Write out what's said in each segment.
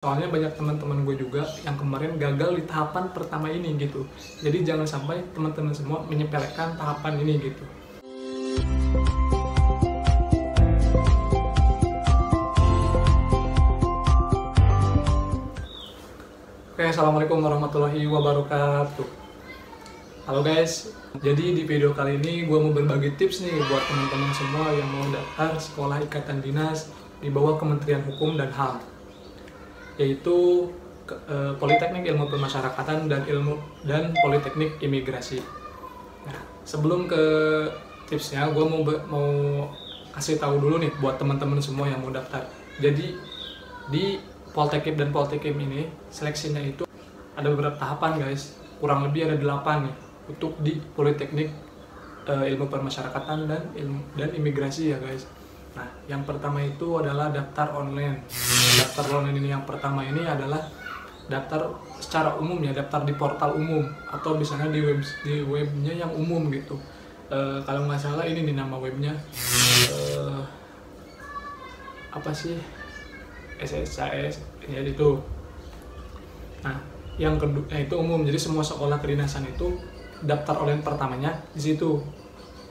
Soalnya banyak teman-teman gue juga yang kemarin gagal di tahapan pertama ini gitu. Jadi jangan sampai teman-teman semua menyepelekan tahapan ini gitu. Oke, assalamualaikum warahmatullahi wabarakatuh. Halo guys, jadi di video kali ini gue mau berbagi tips nih buat teman-teman semua yang mau daftar sekolah ikatan dinas di bawah Kementerian Hukum dan HAM, yaitu Politeknik Ilmu Pemasyarakatan dan Politeknik Imigrasi. Nah, sebelum ke tipsnya, gue mau kasih tahu dulu nih buat teman-teman semua yang mau daftar. Jadi di Poltekim dan Poltekim ini seleksinya itu ada beberapa tahapan guys, kurang lebih ada 8 nih untuk di Politeknik Ilmu Pemasyarakatan dan Imigrasi ya guys. Nah, yang pertama itu adalah daftar online. Daftar online ini yang pertama ini adalah daftar secara umum ya, daftar di portal umum atau misalnya di webnya yang umum gitu. Kalau nggak salah ini nih nama webnya apa sih, SSCS ya itu. Nah, yang kedua itu umum, jadi semua sekolah kedinasan itu daftar online pertamanya di situ.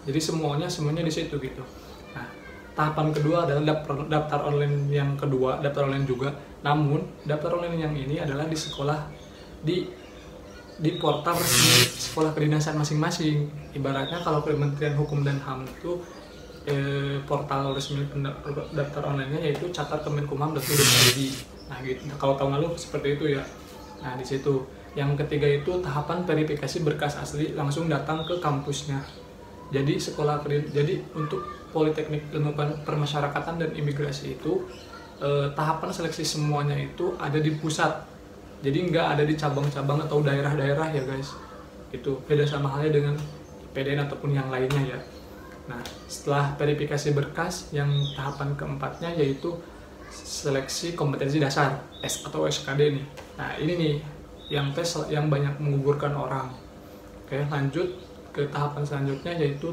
Jadi semuanya di situ gitu. Nah, tahapan kedua adalah daftar online yang kedua, daftar online juga. Namun, daftar online yang ini adalah di sekolah di portal resmi sekolah kedinasan masing-masing. Ibaratnya kalau Kementerian Hukum dan HAM itu portal resmi daftar online-nya yaitu catatkemenkumham.go.id. Nah, gitu. Nah, kalau tahun lalu seperti itu ya. Nah, di situ. Yang ketiga itu tahapan verifikasi berkas asli langsung datang ke kampusnya. Jadi jadi untuk Politeknik Ilmu Permasyarakatan dan Imigrasi itu tahapan seleksi semuanya itu ada di pusat. Jadi nggak ada di cabang-cabang atau daerah-daerah ya guys. Itu beda sama halnya dengan PDN ataupun yang lainnya ya. Nah, setelah verifikasi berkas, yang tahapan keempatnya yaitu seleksi kompetensi dasar atau SKD nih. Nah, ini nih yang tes yang banyak menggugurkan orang. Oke, lanjut ke tahapan selanjutnya yaitu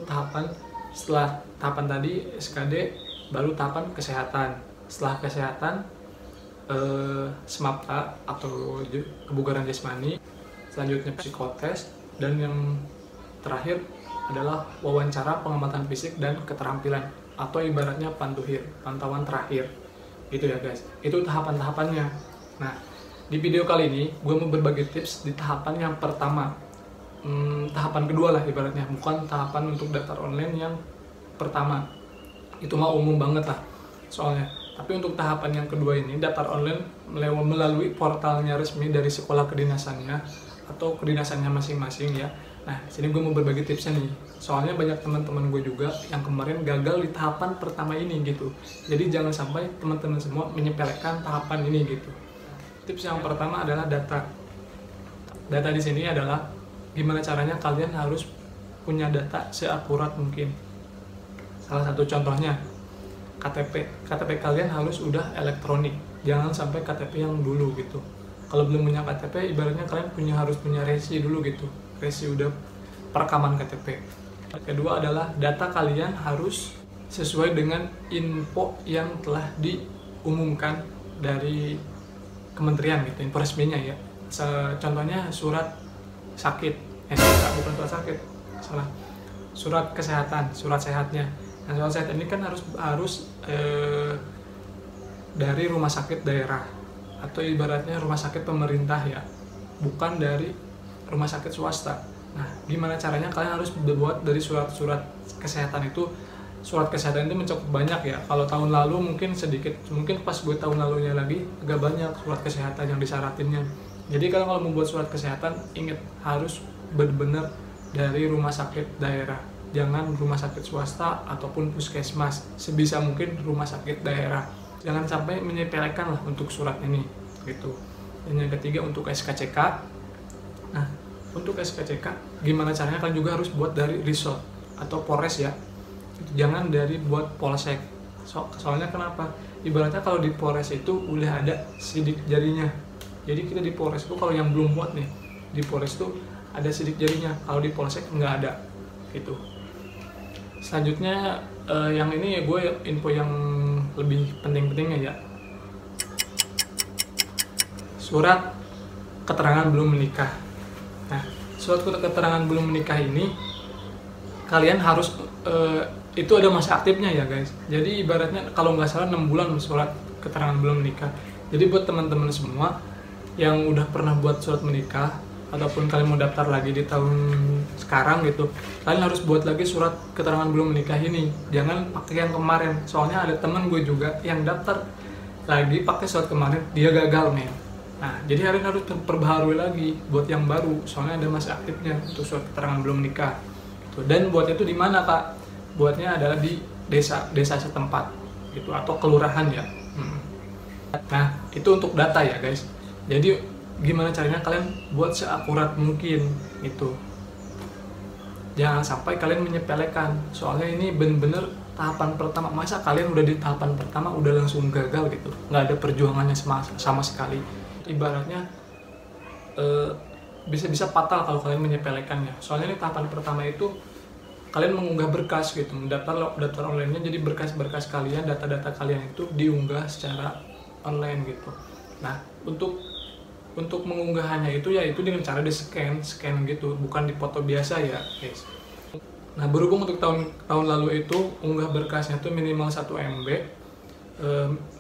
setelah tahapan tadi SKD, baru tahapan kesehatan. Setelah kesehatan SMAPTA atau kebugaran jasmani, selanjutnya psikotes, dan yang terakhir adalah wawancara pengamatan fisik dan keterampilan atau ibaratnya pantuhir, pantauan terakhir. Itu ya guys, itu tahapan-tahapannya. Nah, di video kali ini gue mau berbagi tips di tahapan yang pertama, tahapan kedua lah ibaratnya, bukan tahapan untuk daftar online yang pertama. Itu mah umum banget lah soalnya. Tapi untuk tahapan yang kedua ini, daftar online melalui portalnya resmi dari sekolah kedinasannya atau kedinasannya masing-masing ya. Nah, sini gue mau berbagi tipsnya nih. Soalnya banyak teman-teman gue juga yang kemarin gagal di tahapan pertama ini gitu. Jadi jangan sampai teman-teman semua menyepelekan tahapan ini gitu. Tips yang pertama adalah data. Data di sini adalah gimana caranya kalian harus punya data seakurat mungkin. Salah satu contohnya KTP kalian harus udah elektronik. Jangan sampai KTP yang dulu gitu. Kalau belum punya KTP, ibaratnya kalian harus punya resi dulu gitu. Resi udah perekaman KTP. Kedua adalah data kalian harus sesuai dengan info yang telah diumumkan dari kementerian gitu, info resminya ya. Contohnya surat sakit, bukan surat sakit, salah. Surat kesehatan, surat sehatnya. Nah, surat sehat ini kan harus dari rumah sakit daerah atau ibaratnya rumah sakit pemerintah ya, bukan dari rumah sakit swasta. Nah, gimana caranya kalian harus berbuat dari surat-surat kesehatan itu. Surat kesehatan itu mencakup banyak ya. Kalau tahun lalu mungkin sedikit, mungkin pas gue tahun lalunya lagi agak banyak surat kesehatan yang disyaratinnya. Jadi kalau membuat surat kesehatan, ingat harus benar-benar dari rumah sakit daerah. Jangan rumah sakit swasta ataupun puskesmas. Sebisa mungkin rumah sakit daerah. Jangan sampai menyepelekan lah untuk surat ini gitu. Dan yang ketiga untuk SKCK. Nah, untuk SKCK gimana caranya kalian juga harus buat dari Risol atau Polres ya. Jangan dari buat Polsek. Soalnya kenapa? Ibaratnya kalau di Polres itu udah ada sidik jarinya. Jadi kita di Polres itu kalau yang belum buat nih, di Polres itu ada sidik jarinya. Kalau di Polsek nggak ada gitu. Selanjutnya yang ini ya gue info yang lebih penting-pentingnya ya. surat keterangan belum menikah. Nah, surat keterangan belum menikah ini kalian harus itu ada masa aktifnya ya guys. Jadi ibaratnya kalau nggak salah 6 bulan surat keterangan belum menikah. Jadi buat teman-teman semua yang udah pernah buat surat menikah ataupun kalian mau daftar lagi di tahun sekarang gitu, kalian harus buat lagi surat keterangan belum menikah ini. Jangan pakai yang kemarin. Soalnya ada temen gue juga yang daftar lagi pakai surat kemarin, dia gagal men. Nah, jadi kalian harus perbaharui lagi buat yang baru. Soalnya ada masa aktifnya untuk surat keterangan belum menikah. Dan buatnya itu di mana kak? Buatnya adalah di desa setempat gitu atau kelurahan ya. Nah itu untuk data ya guys. Jadi gimana caranya kalian buat seakurat mungkin gitu. Jangan sampai kalian menyepelekan. Soalnya ini bener-bener tahapan pertama. Masa kalian udah di tahapan pertama udah langsung gagal gitu? Nggak ada perjuangannya sama sekali. Ibaratnya bisa-bisa fatal kalau kalian menyepelekannya. Soalnya ini tahapan pertama itu kalian mengunggah berkas gitu, daftar online-nya, jadi berkas-berkas kalian, data-data kalian itu diunggah secara online gitu. Nah, untuk mengunggahannya itu yaitu dengan cara di-scan gitu, bukan dipoto biasa ya, guys. Nah, berhubung untuk tahun lalu itu unggah berkasnya itu minimal 1 MB,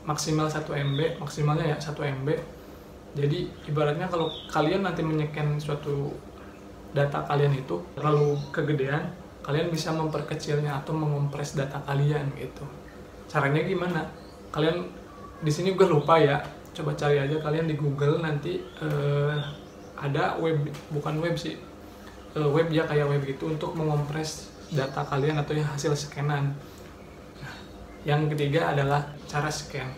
maksimal 1 MB, maksimalnya ya 1 MB. Jadi ibaratnya kalau kalian nanti menyekan suatu data kalian itu terlalu kegedean, kalian bisa memperkecilnya atau mengompres data kalian gitu. Caranya gimana? Kalian di sini gue lupa ya. Coba cari aja kalian di Google nanti ada web, bukan web sih, web ya kayak web gitu untuk mengompres data kalian atau yang hasil scanan. Nah, yang ketiga adalah cara scan.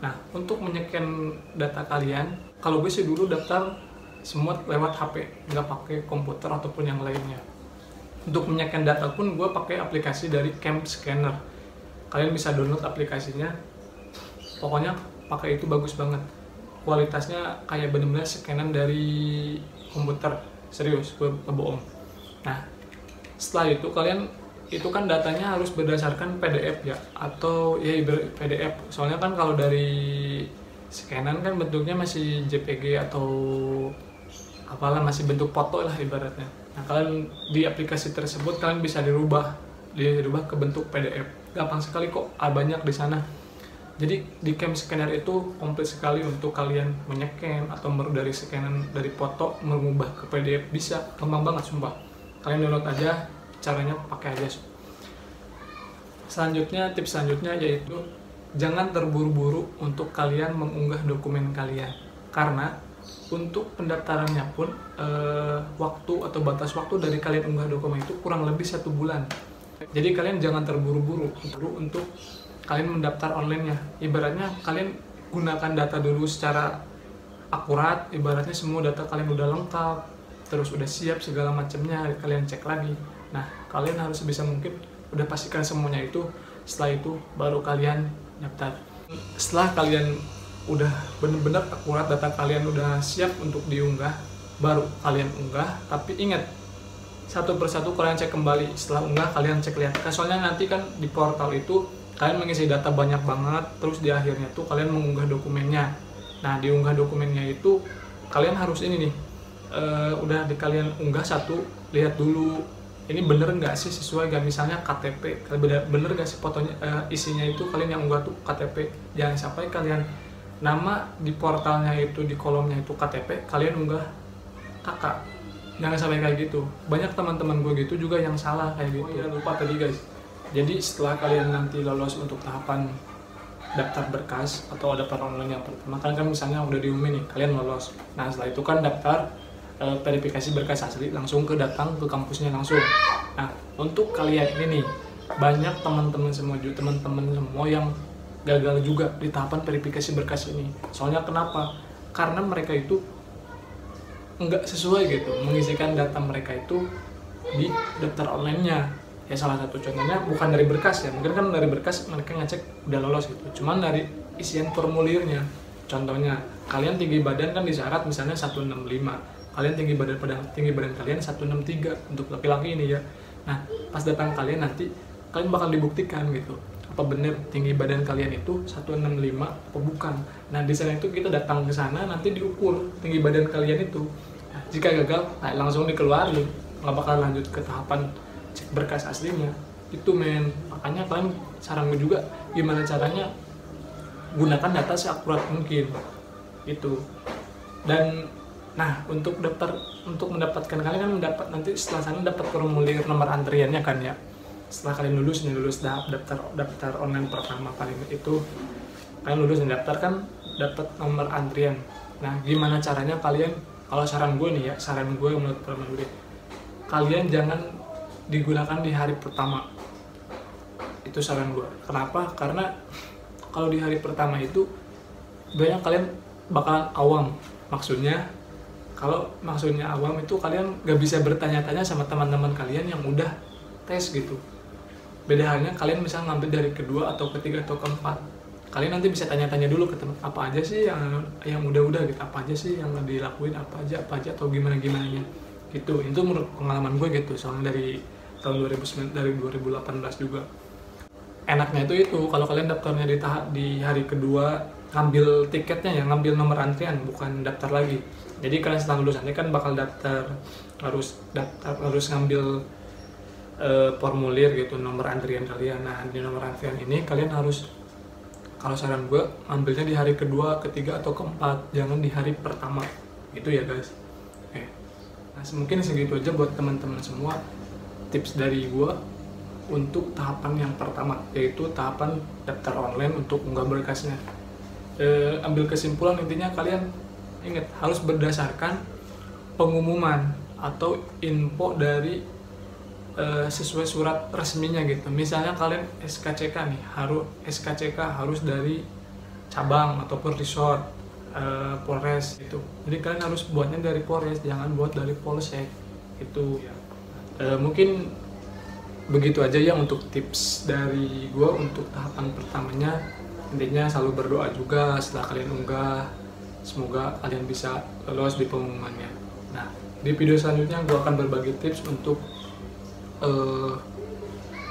Nah, untuk menyekan data kalian, kalau gue sih dulu daftar semua lewat HP, nggak pakai komputer ataupun yang lainnya. Untuk menyekan data pun gue pakai aplikasi dari Camp Scanner. Kalian bisa download aplikasinya. Pokoknya pakai itu bagus banget. Kualitasnya kayak bener-bener scanan dari komputer. Serius, gue ngebohong. Nah, setelah itu kalian itu kan datanya harus berdasarkan PDF ya atau ya PDF. Soalnya kan kalau dari scanan kan bentuknya masih JPG atau apalah, masih bentuk foto lah ibaratnya. Nah, kalian di aplikasi tersebut kalian bisa dirubah ke bentuk PDF. Gampang sekali kok, banyak di sana. Jadi di Camp Scanner itu komplit sekali untuk kalian menyekan atau dari scanan dari foto mengubah ke PDF, bisa gampang banget sumpah. Kalian download aja, caranya pakai aja. Tips selanjutnya yaitu jangan terburu-buru untuk kalian mengunggah dokumen kalian, karena untuk pendaftarannya pun waktu atau batas waktu dari kalian unggah dokumen itu kurang lebih 1 bulan. Jadi kalian jangan terburu-buru untuk kalian mendaftar online-nya. Ibaratnya kalian gunakan data dulu secara akurat, ibaratnya semua data kalian udah lengkap, terus udah siap segala macamnya, kalian cek lagi. Nah, kalian harus sebisa mungkin udah pastikan semuanya itu, setelah itu baru kalian daftar. Setelah kalian udah bener-bener akurat, data kalian udah siap untuk diunggah, baru kalian unggah. Tapi ingat, satu persatu kalian cek kembali. Setelah unggah kalian cek lihat, soalnya nanti kan di portal itu kalian mengisi data banyak banget, terus di akhirnya tuh kalian mengunggah dokumennya. Nah, diunggah dokumennya itu kalian harus ini nih, udah kalian unggah satu, lihat dulu ini bener nggak sih, sesuai nggak, misalnya KTP, bener nggak sih fotonya, isinya itu kalian yang unggah tuh KTP. Jangan sampai kalian nama di portalnya itu, di kolomnya itu KTP, kalian unggah kakak. Jangan sampai kayak gitu. Banyak teman-teman gue gitu juga yang salah kayak gitu. Oh iya, lupa tadi guys. Jadi setelah kalian nanti lolos untuk tahapan daftar berkas atau daftar online yang pertama, kan misalnya udah diumumin nih, kalian lolos. Nah, setelah itu kan daftar verifikasi berkas asli, langsung datang ke kampusnya langsung. Nah, untuk kalian ini nih, banyak teman-teman semua yang gagal juga di tahapan verifikasi berkas ini. Soalnya kenapa? Karena mereka itu nggak sesuai gitu mengisikan data mereka itu di daftar online-nya. Ya salah satu contohnya bukan dari berkas ya, mungkin kan dari berkas mereka ngecek udah lolos gitu, cuman dari isian formulirnya. Contohnya kalian tinggi badan kan disyarat misalnya 165, kalian tinggi badan kalian 163 untuk laki-laki ini ya. Nah, pas datang kalian nanti kalian bakal dibuktikan gitu, apa bener tinggi badan kalian itu 165 apa bukan. Nah di sana itu kita datang ke sana nanti diukur tinggi badan kalian itu. Nah, jika gagal, nah langsung dikeluarin, nggak bakal lanjut ke tahapan cek berkas aslinya. Itu men, makanya kalian saran gue juga gimana caranya gunakan data seakurat mungkin itu. Dan nah untuk mendapatkan kalian kan mendapat nanti setelah sana dapat formulir nomor antriannya kan ya. Setelah kalian lulus daftar online pertama kalian itu, kalian lulus dan daftar kan dapat nomor antrian. Nah gimana caranya kalian, kalau saran gue nih ya, saran gue menurut pengalaman gue, kalian jangan digunakan di hari pertama. Itu saran gue. Kenapa? Karena kalau di hari pertama itu banyak kalian bakalan awam. Maksudnya awam itu kalian gak bisa bertanya-tanya sama teman-teman kalian yang udah tes gitu. Beda halnya kalian bisa ngambil dari kedua atau ketiga atau keempat. Kalian nanti bisa tanya-tanya dulu ke teman, apa aja sih yang udah gitu, apa aja sih yang dilakuin, apa aja atau gimana-gimananya. Gitu. Itu menurut pengalaman gue gitu. Soalnya dari tahun 2018 juga. Enaknya itu kalau kalian daftarnya di hari kedua, ngambil tiketnya ya, ngambil nomor antrian, bukan daftar lagi. Jadi kalian setelah lulus nanti kan bakal harus ngambil formulir gitu, nomor antrian kalian. Nah di nomor antrian ini kalian harus, kalau saran gue, ambilnya di hari kedua, ketiga atau keempat, jangan di hari pertama. Gitu ya guys. Oke. Nah mungkin segitu aja buat teman-teman semua tips dari gue untuk tahapan yang pertama, yaitu tahapan daftar online untuk unggah berkasnya. Ambil kesimpulan intinya kalian ingat harus berdasarkan pengumuman atau info dari sesuai surat resminya gitu. Misalnya kalian SKCK nih, harus dari cabang ataupun resort, Polres itu. Jadi kalian harus buatnya dari Polres, jangan buat dari Polsek itu. Mungkin begitu aja ya untuk tips dari gue untuk tahapan pertamanya. Intinya selalu berdoa juga setelah kalian unggah, semoga kalian bisa lolos di pengumumannya. Nah di video selanjutnya gue akan berbagi tips untuk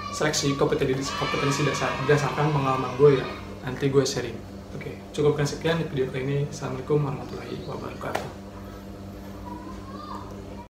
seleksi kompetensi dasar berdasarkan pengalaman gue ya, nanti gue sharing. Oke, cukupkan sekian di video kali ini. Assalamualaikum warahmatullahi wabarakatuh.